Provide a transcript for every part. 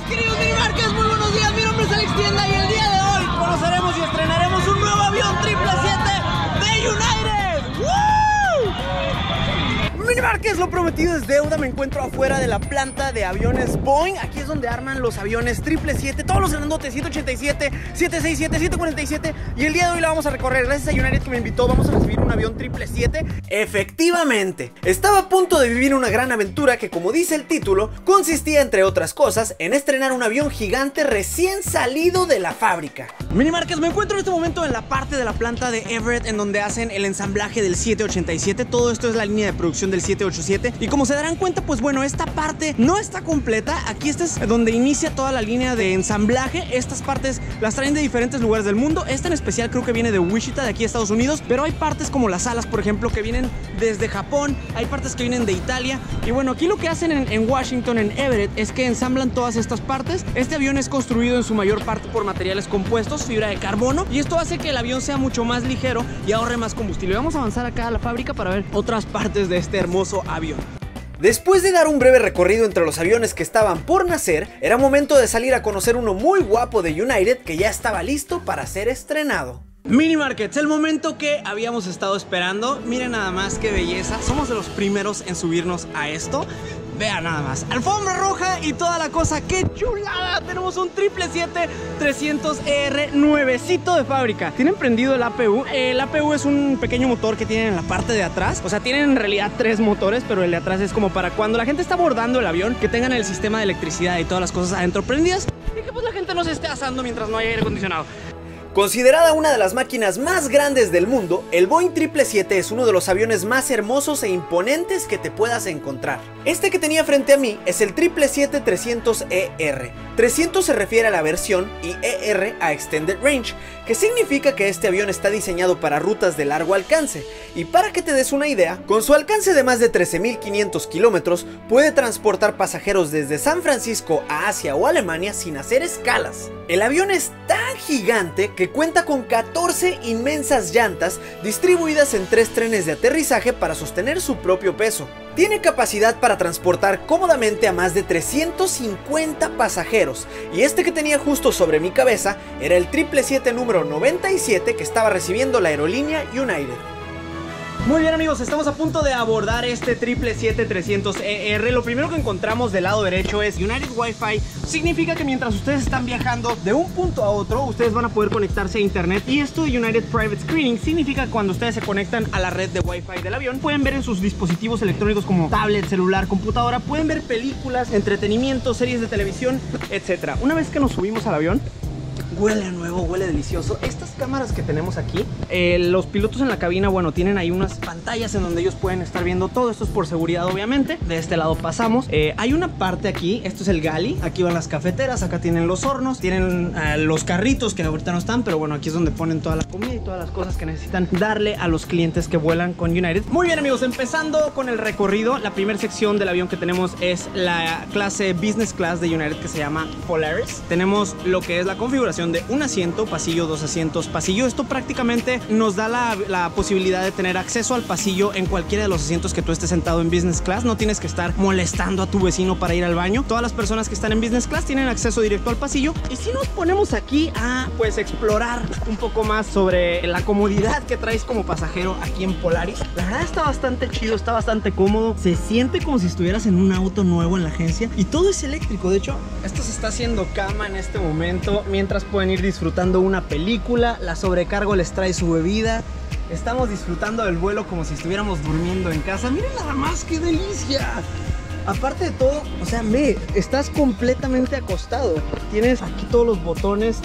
mis queridos Minimarkers, muy buenos días, mi nombre es Alex Tienda y el día de hoy conoceremos y estrenaremos un nuevo avión 777 de United. ¡Woo! Minimarkers, lo prometido es deuda. Me encuentro afuera de la planta de aviones Boeing. Aquí es donde arman los aviones 777, todos los grandotes, 787, 767, 747. Y el día de hoy la vamos a recorrer. Gracias a United que me invitó, vamos a recibir un avión 777. Efectivamente, estaba a punto de vivir una gran aventura que, como dice el título, consistía, entre otras cosas, en estrenar un avión gigante recién salido de la fábrica. Minimarkers, me encuentro en este momento en la parte de la planta de Everett, en donde hacen el ensamblaje del 787. Todo esto es la línea de producción del 787. Y como se darán cuenta, pues bueno, esta parte no está completa. Aquí este es donde inicia toda la línea de ensamblaje. Estas partes las traen de diferentes lugares del mundo. Esta en especial creo que viene de Wichita, de aquí a Estados Unidos. Pero hay partes como las alas, por ejemplo, que vienen desde Japón. Hay partes que vienen de Italia. Y bueno, aquí lo que hacen en Washington, en Everett, es que ensamblan todas estas partes. Este avión es construido en su mayor parte por materiales compuestos, fibra de carbono. Y esto hace que el avión sea mucho más ligero y ahorre más combustible. Vamos a avanzar acá a la fábrica para ver otras partes de este hermoso avión. Después de dar un breve recorrido entre los aviones que estaban por nacer, era momento de salir a conocer uno muy guapo de United que ya estaba listo para ser estrenado. Minimarkets, el momento que habíamos estado esperando. Miren nada más qué belleza. Somos de los primeros en subirnos a esto. Vean nada más, alfombra roja y toda la cosa, ¡qué chulada! Tenemos un 777-300ER nuevecito de fábrica. Tienen prendido el APU. El APU es un pequeño motor que tienen en la parte de atrás. O sea, tienen en realidad 3 motores, pero el de atrás es como para cuando la gente está abordando el avión, que tengan el sistema de electricidad y todas las cosas adentro prendidas y que pues la gente no se esté asando mientras no haya aire acondicionado. Considerada una de las máquinas más grandes del mundo, el Boeing 777 es uno de los aviones más hermosos e imponentes que te puedas encontrar. Este que tenía frente a mí es el 777-300ER. 300 se refiere a la versión y ER a Extended Range, que significa que este avión está diseñado para rutas de largo alcance. Y para que te des una idea, con su alcance de más de 13.500 kilómetros, puede transportar pasajeros desde San Francisco a Asia o Alemania sin hacer escalas. El avión es tan gigante que cuenta con 14 inmensas llantas distribuidas en 3 trenes de aterrizaje para sostener su propio peso. Tiene capacidad para transportar cómodamente a más de 350 pasajeros, y este que tenía justo sobre mi cabeza era el 777 número 97 que estaba recibiendo la aerolínea United. Muy bien amigos, estamos a punto de abordar este 777-300ER. Lo primero que encontramos del lado derecho es United Wi-Fi. Significa que mientras ustedes están viajando de un punto a otro, ustedes van a poder conectarse a internet. Y esto de United Private Screening significa que cuando ustedes se conectan a la red de Wi-Fi del avión, pueden ver en sus dispositivos electrónicos como tablet, celular, computadora, pueden ver películas, entretenimiento, series de televisión, etc. Una vez que nos subimos al avión, huele a nuevo, huele delicioso. Estas cámaras que tenemos aquí, los pilotos en la cabina, bueno, tienen ahí unas pantallas en donde ellos pueden estar viendo todo. Esto es por seguridad, obviamente. De este lado pasamos. Hay una parte aquí, esto es el galley. Aquí van las cafeteras, acá tienen los hornos, tienen los carritos que ahorita no están, pero bueno, aquí es donde ponen toda la comida y todas las cosas que necesitan darle a los clientes que vuelan con United. Muy bien amigos, empezando con el recorrido. La primera sección del avión que tenemos es la clase Business Class de United, que se llama Polaris. Tenemos lo que es la configuración de un asiento, pasillo, 2 asientos, pasillo. Esto prácticamente nos da la posibilidad de tener acceso al pasillo en cualquiera de los asientos que tú estés sentado en Business Class. No tienes que estar molestando a tu vecino para ir al baño. Todas las personas que están en Business Class tienen acceso directo al pasillo. Y si nos ponemos aquí a pues explorar un poco más sobre la comodidad que traes como pasajero aquí en Polaris, la verdad está bastante chido, está bastante cómodo. Se siente como si estuvieras en un auto nuevo en la agencia y todo es eléctrico. De hecho, esto se está haciendo cama en este momento mientras pueden ir disfrutando una película. La sobrecargo les trae su bebida. Estamos disfrutando del vuelo como si estuviéramos durmiendo en casa. Miren nada más, qué delicia. Aparte de todo, o sea, estás completamente acostado. Tienes aquí todos los botones.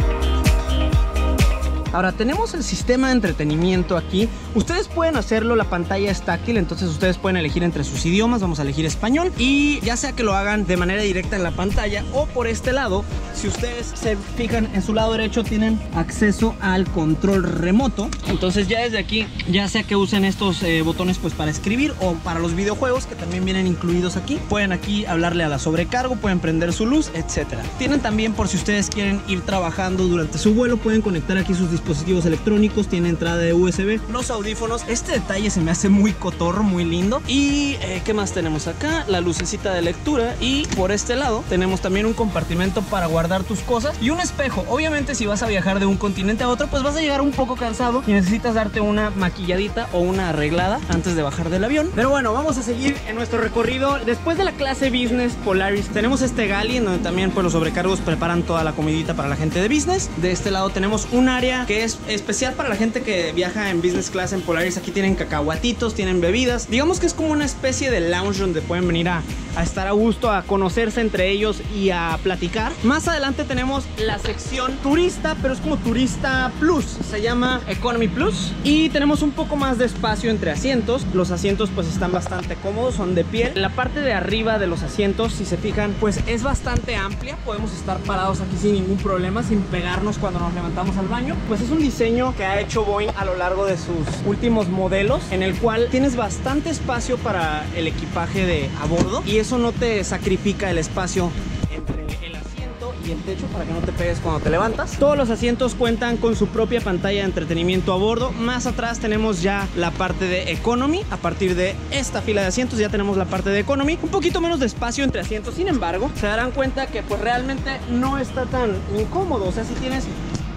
Ahora tenemos el sistema de entretenimiento aquí. Ustedes pueden hacerlo, la pantalla es táctil, entonces ustedes pueden elegir entre sus idiomas. Vamos a elegir español y ya sea que lo hagan de manera directa en la pantalla o por este lado. Si ustedes se fijan en su lado derecho tienen acceso al control remoto. Entonces ya desde aquí, ya sea que usen estos botones pues para escribir o para los videojuegos que también vienen incluidos aquí, pueden aquí hablarle a la sobrecargo, pueden prender su luz, etcétera. Tienen también, por si ustedes quieren ir trabajando durante su vuelo, pueden conectar aquí sus dispositivos dispositivos electrónicos, tiene entrada de USB. Los audífonos, este detalle se me hace muy cotorro, muy lindo. Y ¿qué más tenemos acá? La lucecita de lectura. Y por este lado tenemos también un compartimento para guardar tus cosas y un espejo. Obviamente si vas a viajar de un continente a otro, pues vas a llegar un poco cansado y necesitas darte una maquilladita o una arreglada antes de bajar del avión. Pero bueno, vamos a seguir en nuestro recorrido. Después de la clase Business Polaris tenemos este galley en donde también pues los sobrecargos preparan toda la comidita para la gente de business. De este lado tenemos un área que es especial para la gente que viaja en business class en Polaris. Aquí tienen cacahuatitos, tienen bebidas. Digamos que es como una especie de lounge donde pueden venir a estar a gusto, a conocerse entre ellos y a platicar. Más adelante tenemos la sección turista, pero es como turista plus, se llama Economy Plus. Y tenemos un poco más de espacio entre asientos. Los asientos pues están bastante cómodos, son de piel. La parte de arriba de los asientos, si se fijan, pues es bastante amplia. Podemos estar parados aquí sin ningún problema, sin pegarnos cuando nos levantamos al baño. Pues es un diseño que ha hecho Boeing a lo largo de sus últimos modelos, en el cual tienes bastante espacio para el equipaje a bordo, y eso no te sacrifica el espacio entre el asiento y el techo para que no te pegues cuando te levantas. Todos los asientos cuentan con su propia pantalla de entretenimiento a bordo. Más atrás tenemos ya la parte de Economy. A partir de esta fila de asientos ya tenemos la parte de Economy. Un poquito menos de espacio entre asientos, sin embargo, se darán cuenta que pues realmente no está tan incómodo. O sea, si tienes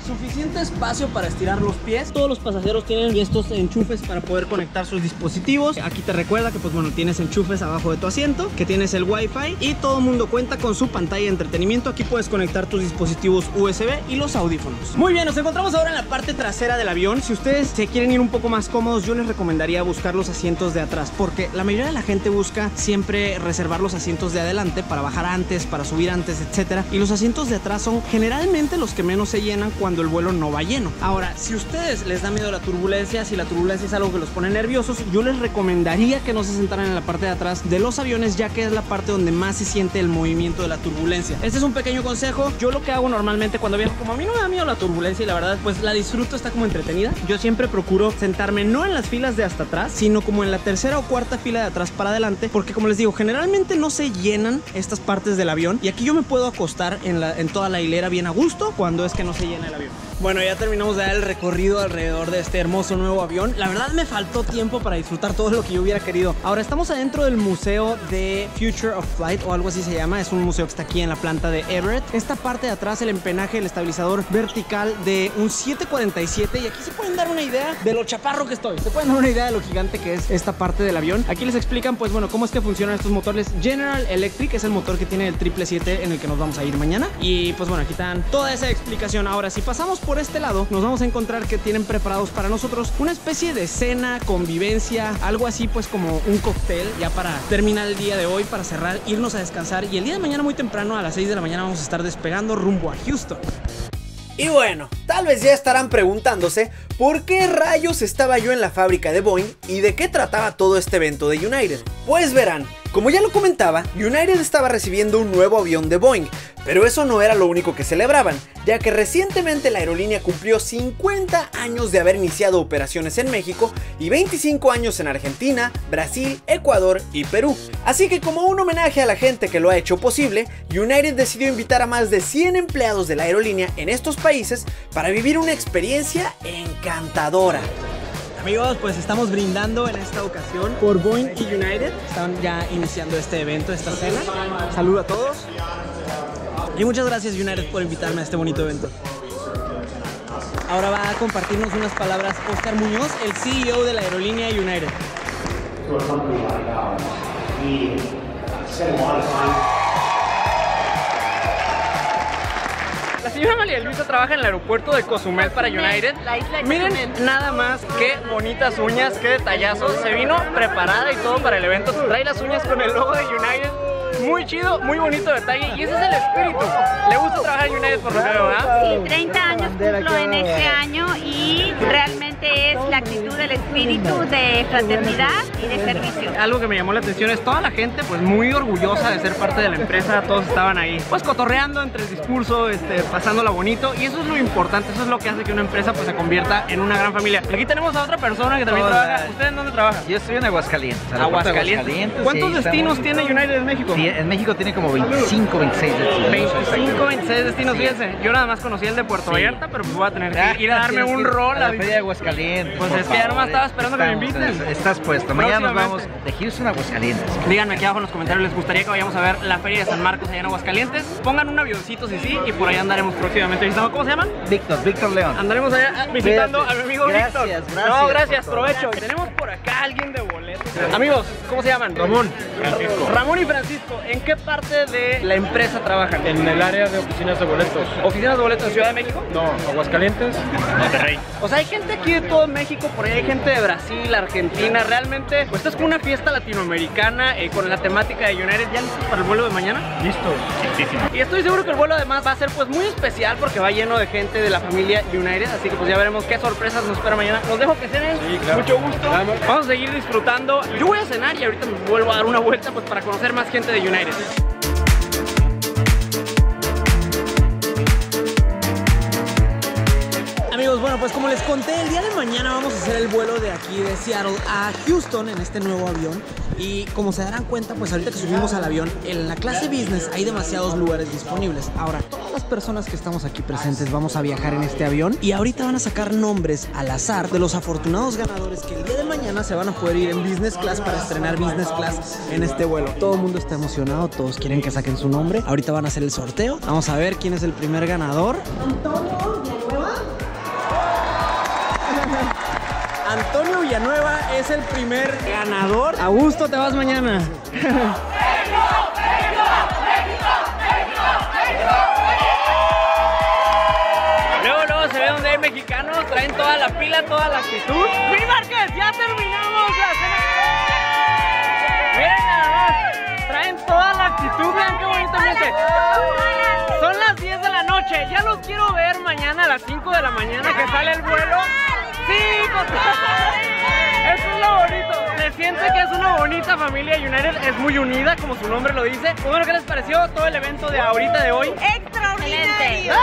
suficiente espacio para estirar los pies. Todos los pasajeros tienen estos enchufes para poder conectar sus dispositivos. Aquí te recuerda que pues bueno, tienes enchufes abajo de tu asiento, que tienes el Wi-Fi y todo el mundo cuenta con su pantalla de entretenimiento. Aquí puedes conectar tus dispositivos USB y los audífonos. Muy bien, nos encontramos ahora en la parte trasera del avión. Si ustedes se quieren ir un poco más cómodos, yo les recomendaría buscar los asientos de atrás, porque la mayoría de la gente busca siempre reservar los asientos de adelante para bajar antes, para subir antes, etcétera. Y los asientos de atrás son generalmente los que menos se llenan cuando el vuelo no va lleno. Ahora, si a ustedes les da miedo la turbulencia, si la turbulencia es algo que los pone nerviosos, yo les recomendaría que no se sentaran en la parte de atrás de los aviones, ya que es la parte donde más se siente el movimiento de la turbulencia. Este es un pequeño consejo. Yo lo que hago normalmente cuando viajo, como a mí no me da miedo la turbulencia y la verdad pues la disfruto, está como entretenida, yo siempre procuro sentarme no en las filas de hasta atrás, sino como en la tercera o cuarta fila de atrás para adelante, porque como les digo, generalmente no se llenan estas partes del avión y aquí yo me puedo acostar en toda la hilera bien a gusto cuando es que no se llena el avión. Bueno, ya terminamos de dar el recorrido alrededor de este hermoso nuevo avión. La verdad me faltó tiempo para disfrutar todo lo que yo hubiera querido. Ahora estamos adentro del museo de Future of Flight o algo así se llama. Es un museo que está aquí en la planta de Everett. Esta parte de atrás, el empenaje, el estabilizador vertical de un 747, y aquí se pueden dar una idea de lo chaparro que estoy. Se pueden dar una idea de lo gigante que es esta parte del avión. Aquí les explican pues bueno cómo es que funcionan estos motores. General Electric es el motor que tiene el 777 en el que nos vamos a ir mañana. Y pues bueno, aquí están toda esa explicación. Ahora, si pasamos por este lado, nos vamos a encontrar que tienen preparados para nosotros una especie de cena, convivencia, algo así pues como un cóctel, ya para terminar el día de hoy, para cerrar, irnos a descansar, y el día de mañana muy temprano a las 6 de la mañana vamos a estar despegando rumbo a Houston. Y bueno, tal vez ya estarán preguntándose por qué rayos estaba yo en la fábrica de Boeing y de qué trataba todo este evento de United. Pues verán, como ya lo comentaba, United estaba recibiendo un nuevo avión de Boeing, pero eso no era lo único que celebraban, ya que recientemente la aerolínea cumplió 50 años de haber iniciado operaciones en México y 25 años en Argentina, Brasil, Ecuador y Perú. Así que como un homenaje a la gente que lo ha hecho posible, United decidió invitar a más de 100 empleados de la aerolínea en estos países para vivir una experiencia encantadora. Amigos, pues estamos brindando en esta ocasión por Boeing y United. Están ya iniciando este evento, esta cena. Saludo a todos. Y muchas gracias United por invitarme a este bonito evento. Ahora va a compartirnos unas palabras Oscar Muñoz, el CEO de la aerolínea United. La señora María Luisa trabaja en el aeropuerto de Cozumel para United. Miren nada más qué bonitas uñas, qué detallazo. Se vino preparada y todo para el evento. Trae las uñas con el logo de United. Muy chido, muy bonito detalle, y ese es el espíritu. Le gusta trabajar en United por lo que veo, ¿verdad? Sí, 30 años cumplo en este año y realmente es la actitud, el espíritu de fraternidad y de servicio. Algo que me llamó la atención es toda la gente pues muy orgullosa de ser parte de la empresa. Todos estaban ahí pues cotorreando entre el discurso, pasándola bonito, y eso es lo importante, eso es lo que hace que una empresa pues se convierta en una gran familia. Aquí tenemos a otra persona que también trabaja. ¿Usted en dónde trabaja? Yo estoy en Aguascalientes. ¿Cuántos destinos tiene United en México? Sí, en México tiene como 25, 26 destinos. 25, 26 sé destinos, fíjense. Yo nada más conocí el de Puerto Vallarta, pero pues voy a tener que ir a darme un rol a la feria de Aguascalientes. Pues es que ya nomás estaba esperando que me inviten. Estás puesto. Mañana nos vamos de Houston a Aguascalientes. Díganme aquí abajo en los comentarios, ¿les gustaría que vayamos a ver la feria de San Marcos allá en Aguascalientes? Pongan un avioncito si sí, y por ahí andaremos próximamente. ¿Cómo se llaman? Víctor León. Andaremos allá visitando a mi amigo Víctor. Gracias. No, gracias, provecho. Tenemos por acá a alguien de boletos. Amigos, ¿cómo se llaman? Ramón, Francisco. Ramón y Francisco, ¿en qué parte de la empresa trabajan? En el área de oficinas de boletos. ¿Oficinas de boletos en Ciudad de México? No, Aguascalientes, Monterrey. O sea, hay gente aquí de todo México, por ahí hay gente de Brasil, Argentina, realmente, pues esto es como una fiesta latinoamericana con la temática de United. ¿Ya listos para el vuelo de mañana? Listos. Y estoy seguro que el vuelo además va a ser pues muy especial porque va lleno de gente de la familia United, así que pues ya veremos qué sorpresas nos espera mañana. Los dejo que cenen. Sí, claro. Mucho gusto. Vamos a seguir disfrutando. Yo voy a cenar y ahorita me vuelvo a dar una vuelta pues para conocer más gente de United. Amigos, bueno, pues como les conté, el día de mañana vamos a hacer el vuelo de aquí de Seattle a Houston en este nuevo avión. Y como se darán cuenta, pues ahorita que subimos al avión, en la clase business hay demasiados lugares disponibles. Ahora, todas las personas que estamos aquí presentes vamos a viajar en este avión y ahorita van a sacar nombres al azar de los afortunados ganadores que el día de mañana se van a poder ir en business class para estrenar business class en este vuelo. Todo el mundo está emocionado, todos quieren que saquen su nombre. Ahorita van a hacer el sorteo. Vamos a ver quién es el primer ganador. Antonio Villanueva es el primer ganador. Augusto, te vas mañana. Luego se ve donde hay mexicanos, traen toda la pila, toda la actitud. ¡Mi Márquez! ¡Ya terminamos la cena! Miren nada más, traen toda la actitud, vean qué bonitamente. Son las 10 de la noche, ya los quiero ver mañana a las 5 de la mañana que sale el vuelo. ¡Sí! Eso es lo bonito. Se siente que es una bonita familia. United es muy unida, como su nombre lo dice. Pues bueno, ¿qué les pareció todo el evento de ahorita de hoy? ¡Extraordinario!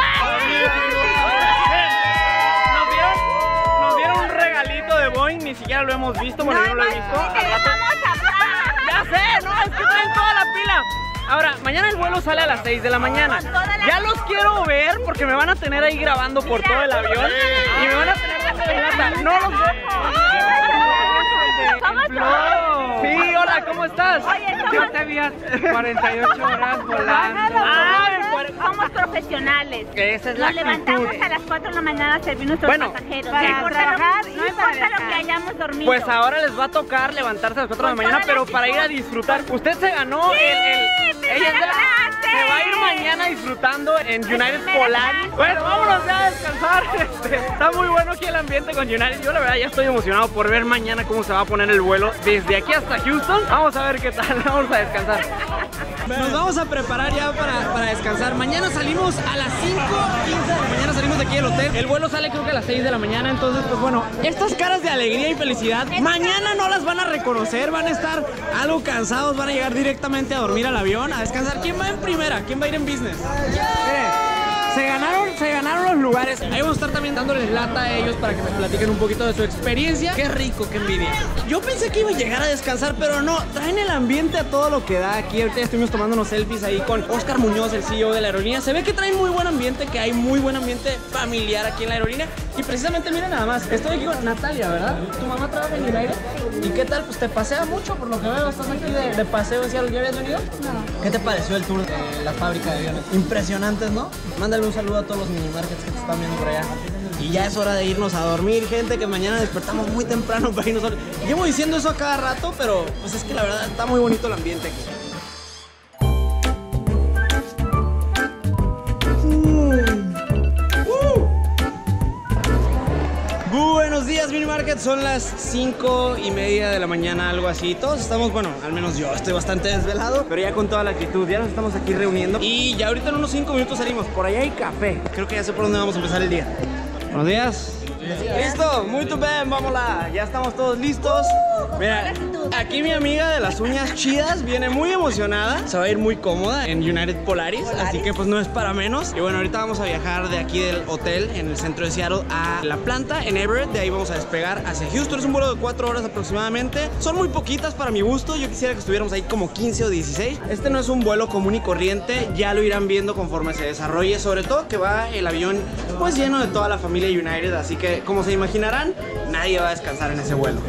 Nos dieron un regalito de Boeing, ni siquiera lo hemos visto, bueno, yo no lo he visto. Ya sé, no, es que traen toda la pila. Ahora, mañana el vuelo sale a las 6 de la mañana. Ya los quiero ver porque me van a tener ahí grabando por todo el avión. Y me van a tener no los Sí, hola, ¿cómo estás? Yo te vi 48 horas volando. Somos profesionales. Esa es la Nos levantamos actitud. a las 4 de la mañana a servir nuestros pasajeros. No importa lo que hayamos dormido. Pues ahora les va a tocar levantarse a las 4 de la mañana, pero para ir a disfrutar. Usted se ganó ella se va a ir mañana disfrutando en United Polaris. Bueno, vámonos ya a descansar. Está muy bueno aquí el ambiente con United. Yo la verdad ya estoy emocionado por ver mañana cómo se va a poner el vuelo desde aquí hasta Houston. Vamos a ver qué tal. Vamos a descansar. Nos vamos a preparar ya para descansar. Mañana salimos a las 5:15 de la mañana, salimos de aquí del hotel. El vuelo sale creo que a las 6 de la mañana. Entonces, pues bueno, estas caras de alegría y felicidad mañana no las van a reconocer. Van a estar algo cansados, van a llegar directamente a dormir al avión, a descansar. ¿Quién va en primera? ¿Quién va a ir en business? Se ganaron los lugares. Ahí vamos a estar también dándoles lata a ellos para que me platiquen un poquito de su experiencia. Qué rico, qué envidia. Yo pensé que iba a llegar a descansar, pero no. Traen el ambiente a todo lo que da aquí. Ahorita ya estuvimos tomando unos selfies ahí con Oscar Muñoz, el CEO de la aerolínea. Se ve que traen muy buen ambiente, que hay muy buen ambiente familiar aquí en la aerolínea. Y precisamente, miren nada más, estoy aquí con Natalia, ¿verdad? ¿Tu mamá trabaja en United? ¿Y qué tal? Pues te pasea mucho, por lo que veo. ¿Estás aquí de paseo en Seattle? ¿Ya habías venido? No. ¿Qué te pareció el tour de la fábrica de aviones? Impresionantes, ¿no? Mándale un saludo a todos los mini markets que te están viendo por allá. Y ya es hora de irnos a dormir, gente, que mañana despertamos muy temprano para irnos a dormir. Llevo diciendo eso a cada rato, pero pues es que la verdad está muy bonito el ambiente aquí. Buenos días, Mini Market. Son las 5:30 de la mañana, algo así. Todos estamos, bueno, al menos yo estoy bastante desvelado, pero ya con toda la actitud. Ya nos estamos aquí reuniendo y ya ahorita en unos 5 minutos salimos. Por allá hay café. Creo que ya sé por dónde vamos a empezar el día. Buenos días. ¿Listo? Muy bien, vámonos. Ya estamos todos listos. Mira, Aquí mi amiga de las uñas chidas viene muy emocionada. Se va a ir muy cómoda en United Polaris, así que pues no es para menos. Y bueno, ahorita vamos a viajar de aquí del hotel en el centro de Seattle a la planta en Everett. De ahí vamos a despegar hacia Houston. Es un vuelo de 4 horas aproximadamente. Son muy poquitas para mi gusto. Yo quisiera que estuviéramos ahí como 15 o 16. Este no es un vuelo común y corriente. Ya lo irán viendo conforme se desarrolle. Sobre todo que va el avión pues lleno de toda la familia United. Así que como se imaginarán, nadie va a descansar en ese vuelo.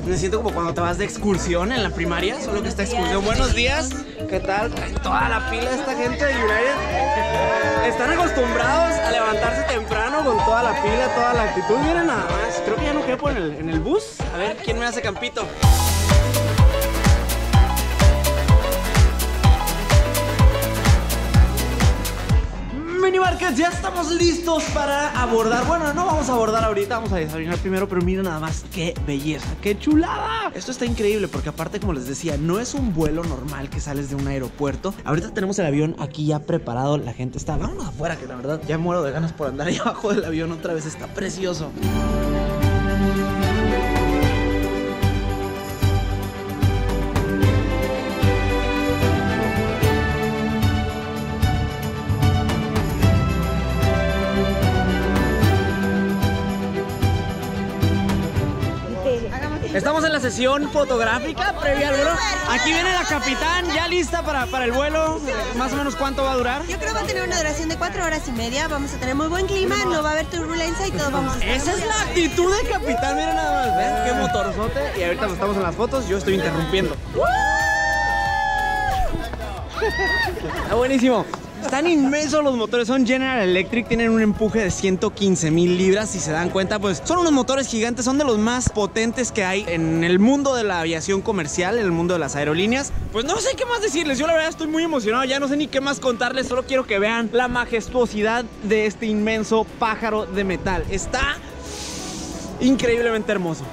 Me siento como cuando te vas de excursión en la primaria, solo que esta excursión. Buenos días, ¿qué tal? Traen toda la pila de esta gente de United. Están acostumbrados a levantarse temprano con toda la pila, toda la actitud. Miren nada más, creo que ya no quepo en el bus. A ver, ¿quién me hace campito? Mini Markets, ya estamos listos para abordar. Bueno, no vamos a abordar ahorita, vamos a desayunar primero, pero miren nada más qué belleza, qué chulada. Esto está increíble porque aparte, como les decía, no es un vuelo normal que sales de un aeropuerto. Ahorita tenemos el avión aquí ya preparado, la gente está, vámonos afuera, que la verdad ya muero de ganas por andar ahí abajo del avión otra vez, está precioso. Estamos en la sesión fotográfica previa al vuelo. Aquí viene la capitán, ya lista para el vuelo. Más o menos ¿cuánto va a durar? Yo creo que va a tener una duración de 4 horas y media. Vamos a tener muy buen clima, no va a haber turbulencia y todo vamos a estar. Esa es la actitud de capitán, miren nada más, ¿ven? Qué motorzote. Y ahorita estamos en las fotos, yo estoy interrumpiendo. Está buenísimo. Están inmensos los motores, son General Electric, tienen un empuje de 115,000 libras, si se dan cuenta, pues son unos motores gigantes, son de los más potentes que hay en el mundo de la aviación comercial, en el mundo de las aerolíneas. Pues no sé qué más decirles, yo la verdad estoy muy emocionado, ya no sé ni qué más contarles, solo quiero que vean la majestuosidad de este inmenso pájaro de metal. Está increíblemente hermoso.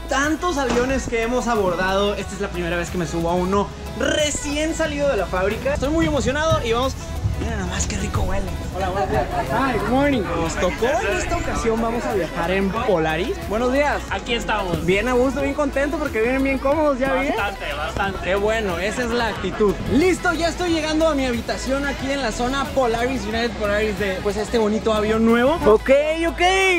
Tantos aviones que hemos abordado, esta es la primera vez que me subo a uno recién salido de la fábrica. Estoy muy emocionado y vamos. Mira nada más qué rico huele. Hola, buenos días. Hi, good morning. Nos tocó en esta ocasión, vamos a viajar en Polaris. Buenos días. Aquí estamos. Bien a gusto, bien contento porque vienen bien cómodos, ¿ya vi? Bastante. Qué bueno, esa es la actitud. Listo, ya estoy llegando a mi habitación aquí en la zona Polaris, United Polaris, de pues este bonito avión nuevo. Ok,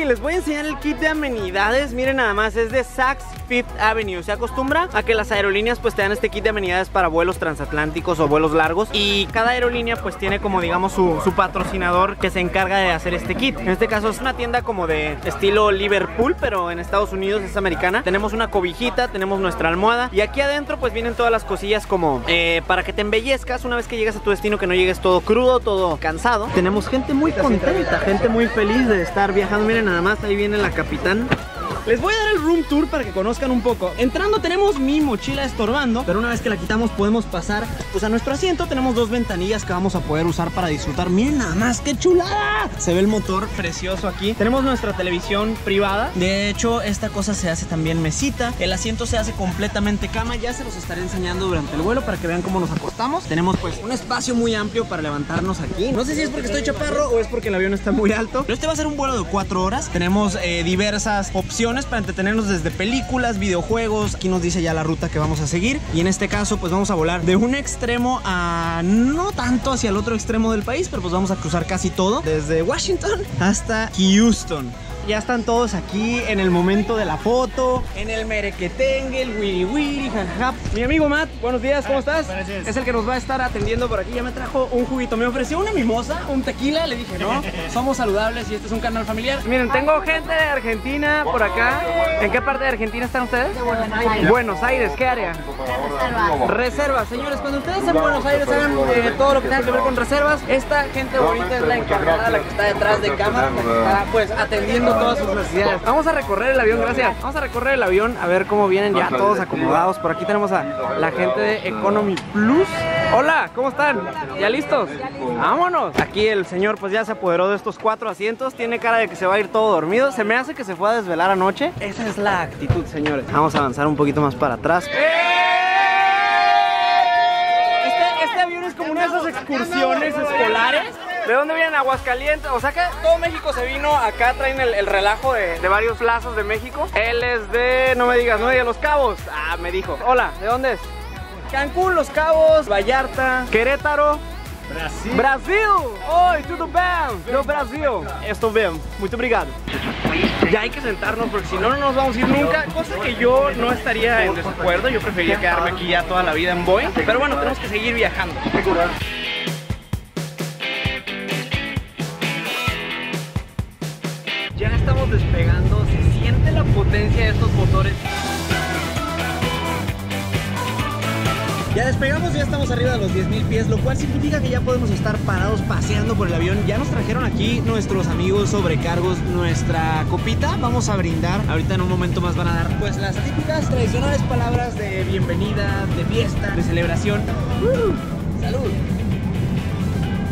les voy a enseñar el kit de amenidades. Miren nada más, es de Saks Fifth Avenue. Se acostumbra a que las aerolíneas pues te dan este kit de amenidades para vuelos transatlánticos o vuelos largos. Y cada aerolínea pues tiene como digamos su patrocinador que se encarga de hacer este kit. En este caso es una tienda como de estilo Liverpool, pero en Estados Unidos es americana. Tenemos una cobijita, tenemos nuestra almohada y aquí adentro pues vienen todas las cosillas como para que te embellezcas una vez que llegas a tu destino, que no llegues todo crudo, todo cansado. Tenemos gente muy contenta, gente muy feliz de estar viajando. Miren nada más, ahí viene la capitán. Les voy a dar el room tour para que conozcan un poco. Entrando tenemos mi mochila estorbando, pero una vez que la quitamos podemos pasar pues a nuestro asiento. Tenemos 2 ventanillas que vamos a poder usar para disfrutar. Miren nada más, qué chulada. Se ve el motor precioso aquí. Tenemos nuestra televisión privada. De hecho, esta cosa se hace también mesita. El asiento se hace completamente cama. Ya se los estaré enseñando durante el vuelo para que vean cómo nos acostamos. Tenemos pues un espacio muy amplio para levantarnos aquí. No sé si es porque estoy chaparro o es porque el avión está muy alto, pero este va a ser un vuelo de 4 horas. Tenemos diversas opciones para entretenernos, desde películas, videojuegos. Aquí nos dice ya la ruta que vamos a seguir y en este caso pues vamos a volar de un extremo a no tanto hacia el otro extremo del país, pero pues vamos a cruzar casi todo desde Washington hasta Houston. Ya están todos aquí en el momento de la foto, en el merequetengue, el wiri wiri, jajaja. Mi amigo Matt, buenos días, ¿cómo estás? Es el que nos va a estar atendiendo por aquí. Ya me trajo un juguito, me ofreció una mimosa, un tequila. Le dije, no, somos saludables y este es un canal familiar. Miren, tengo gente de Argentina por acá. ¿En qué parte de Argentina están ustedes? De Buenos Aires. Buenos Aires, ¿qué área? Reservas, señores, cuando ustedes en Buenos Aires hagan todo lo que tenga que ver con reservas, esta gente bonita es la encargada, la que está detrás de cámara, la que está pues atendiendo todas sus necesidades. Vamos a recorrer el avión, gracias. Vamos a recorrer el avión a ver cómo vienen ya todos acomodados. Por aquí tenemos a la gente de Economy Plus. Hola, ¿cómo están? ¿Ya listos? Vámonos. Aquí el señor pues ya se apoderó de estos 4 asientos. Tiene cara de que se va a ir todo dormido. Se me hace que se fue a desvelar anoche. Esa es la actitud, señores. Vamos a avanzar un poquito más para atrás. esas excursiones escolares. ¿De dónde vienen? Aguascalientes. O sea que todo México se vino acá, traen el relajo de varios plazos de México. Él es de, no me digas, Los Cabos. Ah, me dijo. Hola, ¿de dónde es? Cancún, Los Cabos, Vallarta, Querétaro. Brasil. Brasil! Oi, tudo bem? Do Brasil. Estou bem, muito obrigado. Ya hay que sentarnos porque si no, no nos vamos a ir nunca. Cosa que yo no estaría en desacuerdo. Yo preferiría quedarme aquí ya toda la vida en Boeing. Pero bueno, tenemos que seguir viajando. Ya estamos despegando, se siente la potencia de estos motores. Ya despegamos, ya estamos arriba de los 10,000 pies, lo cual significa que ya podemos estar parados paseando por el avión. Ya nos trajeron aquí nuestros amigos sobrecargos nuestra copita. Vamos a brindar. Ahorita en un momento más van a dar pues las típicas tradicionales palabras de bienvenida, de fiesta, de celebración. ¡Salud!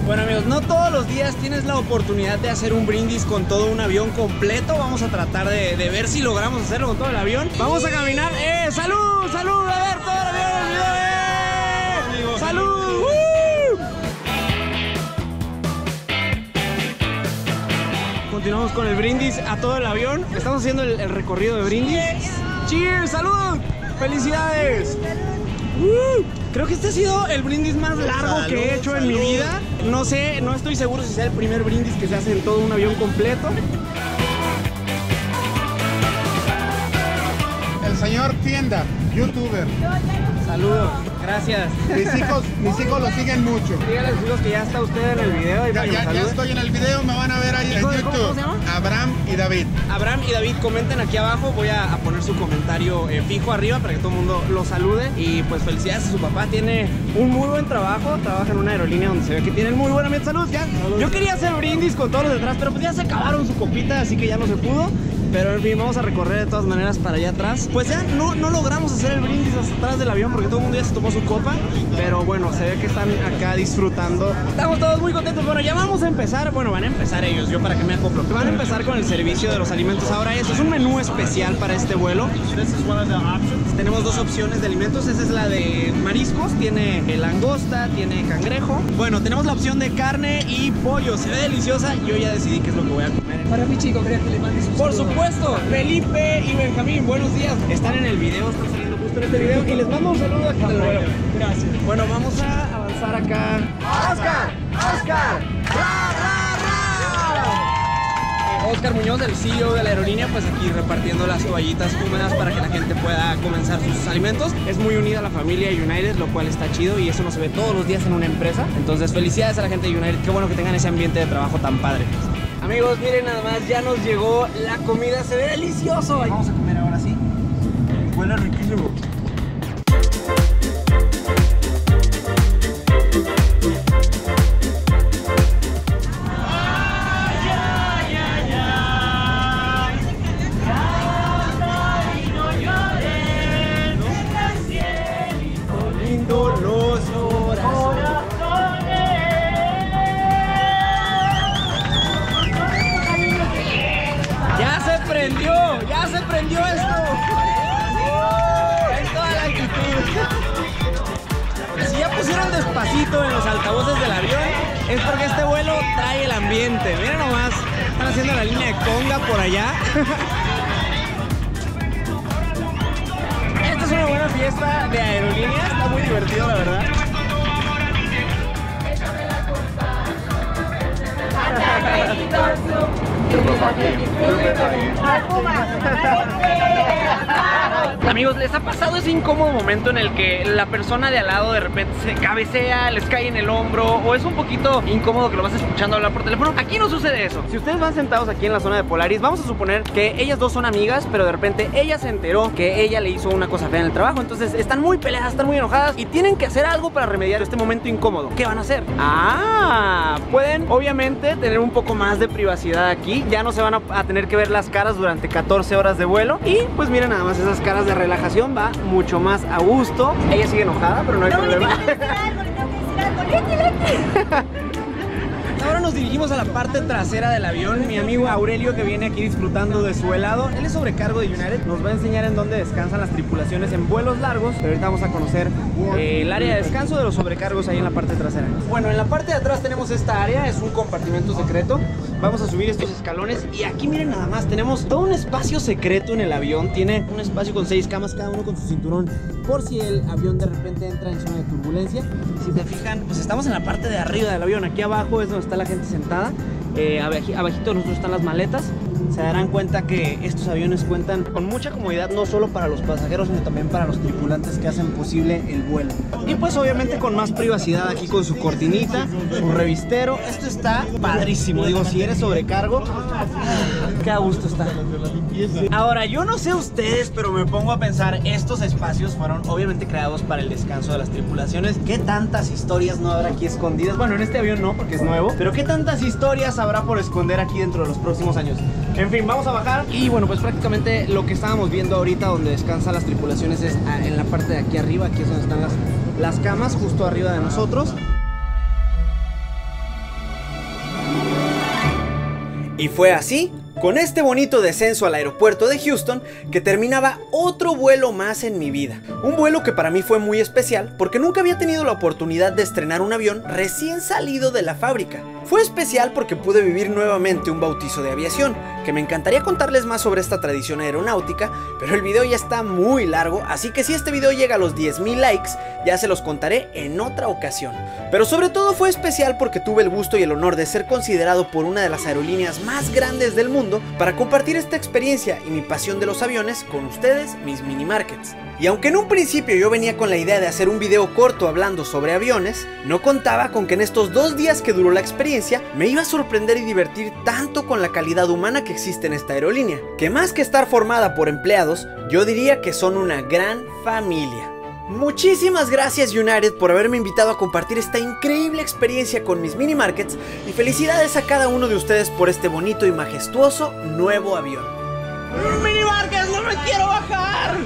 Bueno amigos, no todos los días tienes la oportunidad de hacer un brindis con todo un avión completo. Vamos a tratar de ver si logramos hacerlo con todo el avión. Vamos a caminar. ¡Salud! ¡Salud! A ver, todo el avión. ¡Salud! Continuamos con el brindis a todo el avión. Estamos haciendo el recorrido de brindis. ¡Cheers! ¡Salud! ¡Felicidades! Creo que este ha sido el brindis más largo que he hecho en mi vida. No sé, no estoy seguro si sea el primer brindis que se hace en todo un avión completo. El señor Tienda, youtuber. Saludos, gracias. Mis hijos lo siguen mucho. Dígale a sus hijos que ya está usted en el video. Ya estoy en el video, me van a ver ahí en YouTube. ¿Cómo se llama? Abraham y David. Abraham y David, comenten aquí abajo. Voy a poner su comentario fijo arriba para que todo el mundo lo salude. Y pues felicidades a su papá, tiene un muy buen trabajo. Trabaja en una aerolínea donde se ve que tienen muy buena ambiente. Salud, ya. Yo quería hacer brindis con todos los detrás, pero pues ya se acabaron su copita, así que ya no se pudo. Pero en fin, vamos a recorrer de todas maneras para allá atrás. Pues ya no logramos hacer el brindis hasta atrás del avión porque todo el mundo ya se tomó su copa. Pero bueno, se ve que están acá disfrutando. Estamos todos muy contentos. Bueno, ya vamos a empezar. Bueno, van a empezar ellos, yo para que me acoplo. Van a empezar con el servicio de los alimentos. Ahora eso es un menú especial para este vuelo. Tenemos dos opciones de alimentos. Esa es la de mariscos, tiene langosta, tiene cangrejo. Bueno, tenemos la opción de carne y pollo. Se ve deliciosa. Yo ya decidí qué es lo que voy a comer. Para mi chico, ¿querías que le mandes un Por supuesto, Felipe y Benjamín, buenos días. Están en el video, están saliendo justo en este video y les mando un saludo aquí del vuelo. Gracias. Bueno, vamos a avanzar acá. ¡Oscar! ¡Oscar! Oscar Muñoz, el CEO de la aerolínea, pues aquí repartiendo las toallitas húmedas para que la gente pueda comenzar sus alimentos. Es muy unida la familia United, lo cual está chido y eso no se ve todos los días en una empresa. Entonces, felicidades a la gente de United. Qué bueno que tengan ese ambiente de trabajo tan padre. Amigos, miren nada más, ya nos llegó la comida, se ve delicioso. Vamos a comer ahora sí. Huele riquísimo. ¡Ya se prendió esto! Es toda la actitud. Si ya pusieron despacito en los altavoces del avión, es porque este vuelo trae el ambiente. Miren nomás, están haciendo la línea de conga por allá. Esta es una buena fiesta de aerolínea, está muy divertido la verdad. Amigos, ¿les ha pasado ese incómodo momento en el que la persona de al lado de repente se cabecea, les cae en el hombro o es un poquito incómodo que lo vas escuchando hablar por teléfono? Aquí no sucede eso. Si ustedes van sentados aquí en la zona de Polaris, vamos a suponer que ellas dos son amigas, pero de repente ella se enteró que ella le hizo una cosa fea en el trabajo. Entonces están muy peleadas, están muy enojadas y tienen que hacer algo para remediar este momento incómodo. ¿Qué van a hacer? Pueden obviamente tener un poco más de privacidad aquí. Ya no se van a tener que ver las caras durante 14 horas de vuelo. Y pues miren nada más esas caras de relajación, va mucho más a gusto. Ella sigue enojada, pero no hay problema. Ahora nos dirigimos a la parte trasera del avión. Mi amigo Aurelio, que viene aquí disfrutando de su helado, él es sobrecargo de United, nos va a enseñar en dónde descansan las tripulaciones en vuelos largos. Pero ahorita vamos a conocer el área de descanso de los sobrecargos ahí en la parte trasera. Bueno, en la parte de atrás tenemos esta área, es un compartimento secreto. Vamos a subir estos escalones y aquí miren nada más, tenemos todo un espacio secreto en el avión. Tiene un espacio con 6 camas, cada uno con su cinturón, por si el avión de repente entra en zona de turbulencia. Si te fijan, pues estamos en la parte de arriba del avión. Aquí abajo es donde está la gente sentada. Abajito de nosotros están las maletas. Se darán cuenta que estos aviones cuentan con mucha comodidad, no solo para los pasajeros, sino también para los tripulantes que hacen posible el vuelo. Y pues obviamente con más privacidad aquí con su cortinita, su revistero. Esto está padrísimo, digo, si eres sobrecargo, qué a gusto está. Ahora, yo no sé ustedes, pero me pongo a pensar, estos espacios fueron obviamente creados para el descanso de las tripulaciones. ¿Qué tantas historias no habrá aquí escondidas? Bueno, en este avión no, porque es nuevo, pero ¿qué tantas historias habrá por esconder aquí dentro de los próximos años? En fin, vamos a bajar y bueno, pues prácticamente lo que estábamos viendo ahorita donde descansan las tripulaciones es en la parte de aquí arriba. Aquí es donde están las camas, justo arriba de nosotros. Y fue así, con este bonito descenso al aeropuerto de Houston, que terminaba otro vuelo más en mi vida. Un vuelo que para mí fue muy especial porque nunca había tenido la oportunidad de estrenar un avión recién salido de la fábrica. Fue especial porque pude vivir nuevamente un bautizo de aviación, que me encantaría contarles más sobre esta tradición aeronáutica, pero el video ya está muy largo, así que si este video llega a los 10,000 likes, ya se los contaré en otra ocasión. Pero sobre todo fue especial porque tuve el gusto y el honor de ser considerado por una de las aerolíneas más grandes del mundo para compartir esta experiencia y mi pasión de los aviones con ustedes, mis mini markets. Y aunque en un principio yo venía con la idea de hacer un video corto hablando sobre aviones, no contaba con que en estos 2 días que duró la experiencia me iba a sorprender y divertir tanto con la calidad humana que existe en esta aerolínea, que más que estar formada por empleados, yo diría que son una gran familia. Muchísimas gracias United por haberme invitado a compartir esta increíble experiencia con mis mini markets y felicidades a cada uno de ustedes por este bonito y majestuoso nuevo avión. ¡Mini Markets, no me quiero bajar!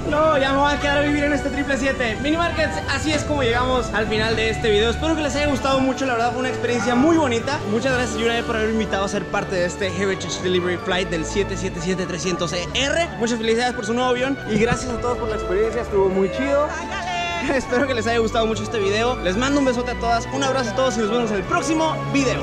No, ya me voy a quedar a vivir en este 777. Mini Markets, así es como llegamos al final de este video. Espero que les haya gustado mucho, la verdad fue una experiencia muy bonita. Muchas gracias United por haberme invitado a ser parte de este Heritage Delivery Flight del 777-300ER. Muchas felicidades por su nuevo avión y gracias a todos por la experiencia, estuvo muy chido. Espero que les haya gustado mucho este video. Les mando un besote a todas, un abrazo a todos y nos vemos en el próximo video.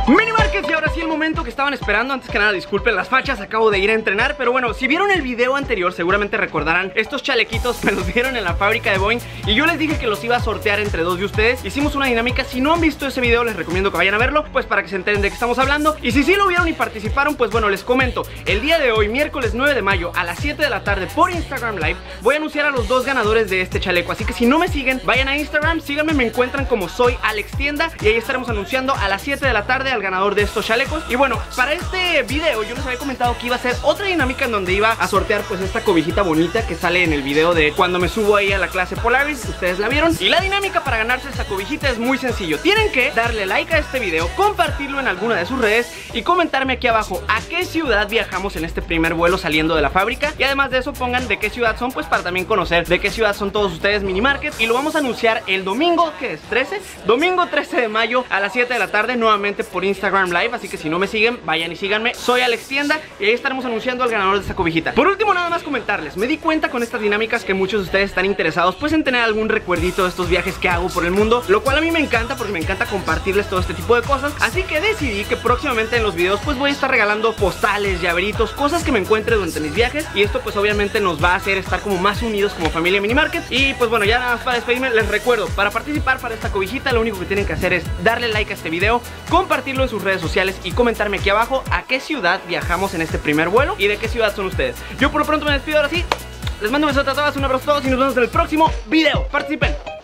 Mini Markets, y ahora sí el momento que estaban esperando. Antes que nada, disculpen las fachas, acabo de ir a entrenar. Pero bueno, si vieron el video anterior, seguramente recordarán estos chalequitos me los dieron en la fábrica de Boeing y yo les dije que los iba a sortear entre 2 de ustedes. Hicimos una dinámica, si no han visto ese video les recomiendo que vayan a verlo, pues para que se enteren de qué estamos hablando. Y si sí lo vieron y participaron, pues bueno, les comento. El día de hoy, miércoles 9 de mayo a las 7 de la tarde por Instagram Live, voy a anunciar a los 2 ganadores de este chaleco. Así que si no me siguen, vayan a Instagram, síganme, me encuentran como soy Alex Tienda y ahí estaremos anunciando a las 7 de la tarde al ganador de estos chalecos. Y bueno, para este video yo les había comentado que iba a ser otra dinámica en donde iba a sortear pues esta cobijita bonita que sale en el video de cuando me subo ahí a la clase Polaris. Ustedes la vieron. Y la dinámica para ganarse esta cobijita es muy sencillo. Tienen que darle like a este video, compartirlo en alguna de sus redes y comentarme aquí abajo a qué ciudad viajamos en este primer vuelo saliendo de la fábrica. Y además de eso pongan de qué ciudad son, pues para también conocer de qué ciudad son todos ustedes mini markets. Y lo vamos a anunciar el domingo, ¿qué es? 13, domingo 13 de mayo a las 7 de la tarde nuevamente por Instagram Live. Así que si no me siguen, vayan y síganme. Soy Alex Tienda y ahí estaremos anunciando al ganador de esta cobijita. Por último, nada más comentarles, me di cuenta con estas dinámicas que muchos de ustedes están interesados pues en tener algún recuerdito de estos viajes que hago por el mundo, lo cual a mí me encanta porque me encanta compartirles todo este tipo de cosas. Así que decidí que próximamente en los videos pues voy a estar regalando postales, llaveritos, cosas que me encuentre durante mis viajes. Y esto pues obviamente nos va a hacer estar como más unidos como familia Mini Market. Y pues bueno, ya nada más para despedirme, les recuerdo, para participar para esta cobijita lo único que tienen que hacer es darle like a este video, compartirlo en sus redes sociales y comentarme aquí abajo a qué ciudad viajamos en este primer vuelo y de qué ciudad son ustedes. Yo por lo pronto me despido, ahora sí, les mando un besote a todas, un abrazo a todos y nos vemos en el próximo video. Participen.